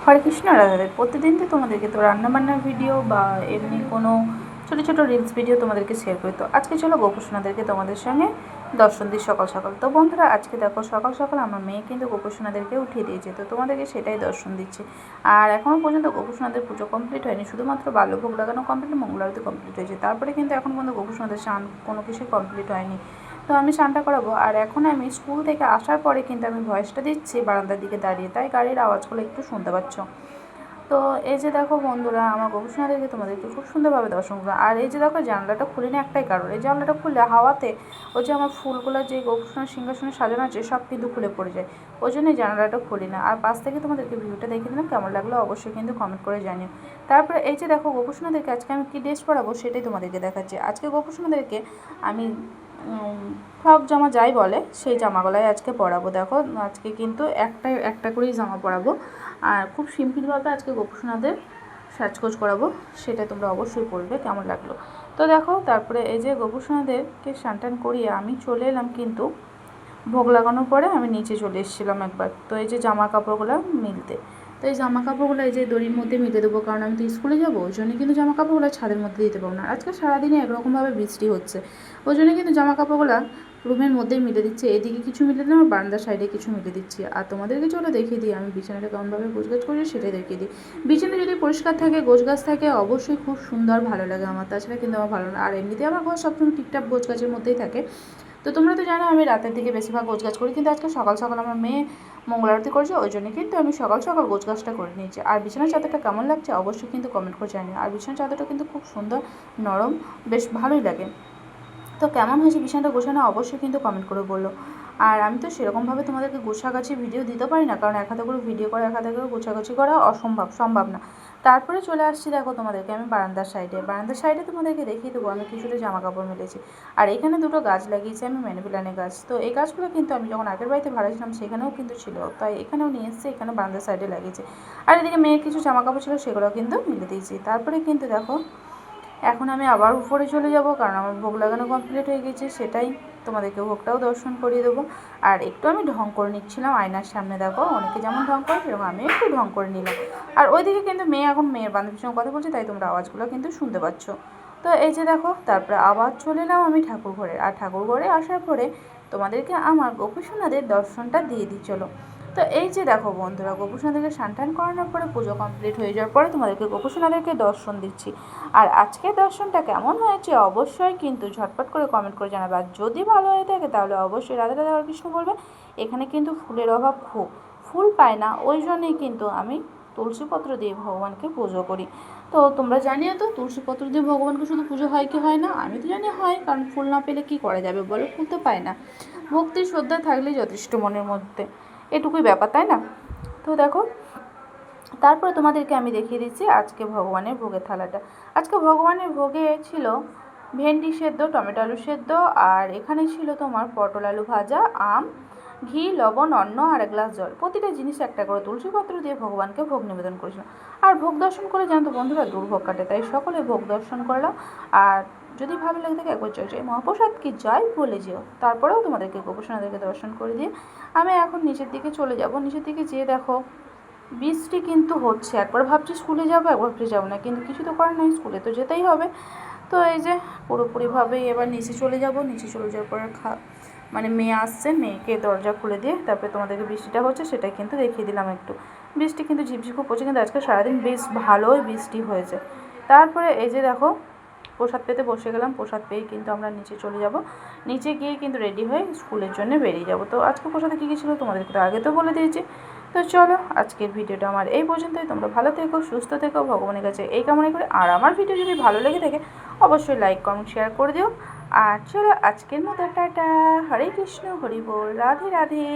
হরে কৃষ্ণ রাধাদের প্রতিদিন তো তোমাদেরকে তো রান্নাবান্নার ভিডিও বা এমনি কোনো ছোটো ছোটো রিলস ভিডিও তোমাদেরকে শেয়ার করি। তো আজকে চলো গোপুসোনাদেরকে তোমাদের সঙ্গে দর্শন দিই সকাল সকাল। তো বন্ধুরা আজকে দেখো সকাল সকাল আমার মেয়ে কিন্তু গোপুসোনাদেরকে উঠিয়ে দিয়েছে, তো তোমাদেরকে সেটাই দর্শন দিচ্ছি। আর এখনও পর্যন্ত গোপুসোনাদের পুজো কমপ্লিট হয়নি, শুধুমাত্র বাল্যভোগ লাগানো কমপ্লিট, মঙ্গল আরতি কমপ্লিট হয়েছে, তারপরে কিন্তু এখন পর্যন্ত গোপুসোনাদের স্নান কোনো কিছুই কমপ্লিট হয়নি। তো আমি স্নানটা করাবো। আর এখন আমি স্কুল থেকে আসার পরে কিন্তু আমি ভয়েসটা দিচ্ছি বারান্দার দিকে দাঁড়িয়ে, তাই গাড়ির আওয়াজগুলো একটু শুনতে পাচ্ছ। তো এই যে দেখো বন্ধুরা, আমার গবেষণাদেরকে তোমাদেরকে খুব সুন্দরভাবে দর্শন করো। আর এই যে দেখো জানলাটা খুলে না একটাই কারণ, এই জানলাটা খুললে হাওয়াতে ওই যে আমার ফুলগুলো যে গবেষণার সিংহাসনে সাজানো আছে সব কিন্তু খুলে পড়ে যায়, ওই জন্য এই জানলাটা খুলি না। আর পাশ থেকে তোমাদেরকে ভিউটা দেখে দিলাম, কেমন লাগলো অবশ্যই কিন্তু কমেন্ট করে জানিও। তারপরে এই যে দেখো গবেষণাদেরকে আজকে আমি কী ড্রেস পরাবো সেটাই তোমাদেরকে দেখাচ্ছি। আজকে গবেষণাদেরকে আমি ফ্রক জামা যাই বলে সেই জামাগুলাই আজকে পরাবো। দেখো আজকে কিন্তু একটা করেই জামা পরাবো, আর খুব সিম্পলভাবে আজকে গোপুসোনাদের সাজগোজ করাবো, সেটা তোমরা অবশ্যই পড়বে কেমন লাগলো। তো দেখো তারপরে এই যে গোপুসোনাদেরকে স্নান করিয়ে আমি চলে এলাম কিন্তু ভোগ লাগানোর পরে আমি নিচে চলে এসেছিলাম একবার। তো এই যে জামা কাপড়গুলো মিলতে, তো এই জামা কাপড়গুলো এই যে দড়ির মধ্যে মিলে দেবো, কারণ আমি তো স্কুলে যাবো, ওই জন্য কিন্তু জামা কাপড়গুলো ছাদের মধ্যে দিতে পারবো না। আজকে সারাদিনে একরকমভাবে বৃষ্টি হচ্ছে, ওই জন্য কিন্তু জামা কাপড়গুলো রুমের মধ্যেই মিলে দিচ্ছি, এদিকে কিছু মিলে দিলাম, বারান্দার সাইডে কিছু মিলে দিচ্ছি। আর তোমাদেরকে চলো দেখিয়ে দিই আমি বিছানাটা কেমনভাবে গোছগাছ করি সেটাই দেখিয়ে দিই। বিছানা যদি পরিষ্কার থাকে গোছগাছ থাকে অবশ্যই খুব সুন্দর ভালো লাগে আমার, তাছাড়া কিন্তু আমার ভালো না। আর এমনিতে আমার ঘর সবসময় ঠিকঠাক গোছগাছের মধ্যেই থাকে। তো তোমরা তো জানো আমি রাতের দিকে বেশিরভাগ গোছগাছ করি, কিন্তু আজকে সকাল সকাল আমার মেয়ে মঙ্গল আরতি করেছে, ওই জন্য কিন্তু আমি সকাল সকাল গোছগাছটা করে নিয়েছি। আর বিছানার চাদরটা কেমন লাগছে অবশ্যই কিন্তু কমেন্ট করে জানিও। আর বিছানার চাদরটা কিন্তু খুব সুন্দর নরম, বেশ ভালোই লাগে। তো কেমন হয়েছে বিছানাটা গোছানো অবশ্যই কিন্তু কমেন্ট করে বললো। আর আমি তো সেরকমভাবে তোমাদেরকে গোছাগাছি ভিডিও দিতে পারি না, কারণ এক হাতে করে ভিডিও করে এক হাতে করে গোছাগাছি করা সম্ভব না। তারপরে চলে আসছি দেখো তোমাদেরকে আমি বারান্দার সাইডে তোমাদেরকে দেখিয়ে দেবো আমি কিছুটা জামা কাপড় মেলেছি। আর এখানে দুটো গাছ লাগিয়েছি আমি, ম্যানিপ্ল্যানের গাছ। তো এই গাছগুলো কিন্তু আমি যখন আগের বাড়িতে ভাড়া ছিলাম সেখানেও কিন্তু ছিল, তাই এখানেও নিয়ে এসেছি, এখানে বারান্দার সাইডে লাগিয়েছি। আর এদিকে মেয়ের কিছু জামা কাপড় ছিল সেগুলো কিন্তু মিলে দিয়েছি। তারপরে কিন্তু দেখো এখন আমি আবার উপরে চলে যাব, কারণ আমার ভোগ লাগানো কমপ্লিট হয়ে গেছে, সেটাই তোমাদেরকে ভোগটাও দর্শন করিয়ে দেবো। আর একটু আমি ঢং করে নিচ্ছিলাম আয়নার সামনে, দেখো অনেকে যেমন ঢং করে সেরকম আমি একটু ঢং করে নিলাম। আর ওইদিকে কিন্তু মেয়ে এখন মেয়ের বান্ধবীর সঙ্গে কথা বলছে, তাই তোমরা আওয়াজগুলো কিন্তু শুনতে পাচ্ছ। তো এই যে দেখো তারপরে আবার চলে এলাম আমি ঠাকুর ঘরে। আর ঠাকুর ঘরে আসার পরে তোমাদেরকে আমার গোপুসোনাদের দর্শনটা দিয়ে দিই চলো। তো এই যে দেখো বন্ধুরা, গোপুসোনাদেরকে স্নান করানোর পরে পুজো কমপ্লিট হয়ে যাওয়ার পরে তোমাদেরকে গোপুসোনাদেরকে দর্শন দিচ্ছি। আর আজকের দর্শনটা কেমন হয়েছে অবশ্যই কিন্তু ঝটপট করে কমেন্ট করে জানাবে। আর যদি ভালো হয়ে থাকে তাহলে অবশ্যই রাধা রাধা কৃষ্ণ বলবে। এখানে কিন্তু ফুলের অভাব খুব, ফুল পায় না, ওই জন্যই কিন্তু আমি তুলসীপত্র দিয়ে ভগবানকে পুজো করি। তো তোমরা জানিও তো তুলসীপত্র দিয়ে ভগবানকে শুধু পুজো হয় কি হয় না? আমি তো জানি হয়, কারণ ফুল না পেলে কী করা যাবে বলো, ফুল তো পায় না। ভক্তি শ্রদ্ধা থাকলেই যথেষ্ট মনের মধ্যে, এটুকুই ব্যাপার, তাই না? তো দেখো তারপরে তোমাদেরকে আমি দেখিয়ে দিচ্ছি আজকে ভগবানের ভোগের থালাটা। আজকে ভগবানের ভোগে ছিল ভেন্ডি সেদ্ধ, টমেটো আলু সেদ্ধ, আর এখানে ছিল তোমার পটল আলু ভাজা, আম, ঘি, লবণ, অন্ন আর এক গ্লাস জল। প্রতিটা জিনিস একটা করে তুলসীপত্র দিয়ে ভগবানকে ভোগ নিবেদন করেছিল। আর ভোগ দর্শন করে জানতো বন্ধুরা দুর্ভোগ কাটে, তাই সকলে ভোগ দর্শন করলাম। আর যদি ভালো লাগে থাকে একবার জয় জয় মহাপ্রসাদ কি জয় বলে যেও। তারপরেও তোমাদেরকে গোপসোনাদেরকে দর্শন করে দিয়ে আমি এখন নিচের দিকে চলে যাব। নিচের দিকে যেয়ে দেখো বৃষ্টি কিন্তু হচ্ছে, একবার ভাবছি স্কুলে যাবো একবার ভাবছি যাবো না, কিন্তু কিছু তো করার নেই, স্কুলে তো যেতেই হবে। তো এই যে পুরোপুরিভাবেই এবার নিচে চলে যাব। নিচে চলে যাওয়ার পরে মানে মেয়ে আসছে, মেয়েকে দরজা খুলে দিয়ে তারপরে তোমাদেরকে বৃষ্টিটা হচ্ছে সেটা কিন্তু দেখিয়ে দিলাম একটু। বৃষ্টি কিন্তু ঝিপঝিপ পড়ছে, কিন্তু আজকে সারাদিন বেশ ভালোই বৃষ্টি হয়েছে। তারপরে এই যে দেখো প্রসাদ পেতে বসে গেলাম, প্রসাদ পেয়েই কিন্তু আমরা নিচে চলে যাব। নিচে গিয়ে কিন্তু রেডি হয়ে স্কুলের জন্য বেরিয়ে যাব। তো আজকে প্রসাদে কী কী ছিল তোমাদেরকে তো আগে তো বলে দিয়েছি। তো চলো আজকের ভিডিওটা আমার এই পর্যন্তই। তোমরা ভালো থেকো, সুস্থ থেকো, ভগবানের কাছে এই কামনা করে। আর আমার ভিডিও যদি ভালো লেগে থাকে অবশ্যই লাইক কমেন্ট শেয়ার করে দিও। আর চলো আজকের মতো টাটা, হরে কৃষ্ণ, হরি বল, রাধে রাধে।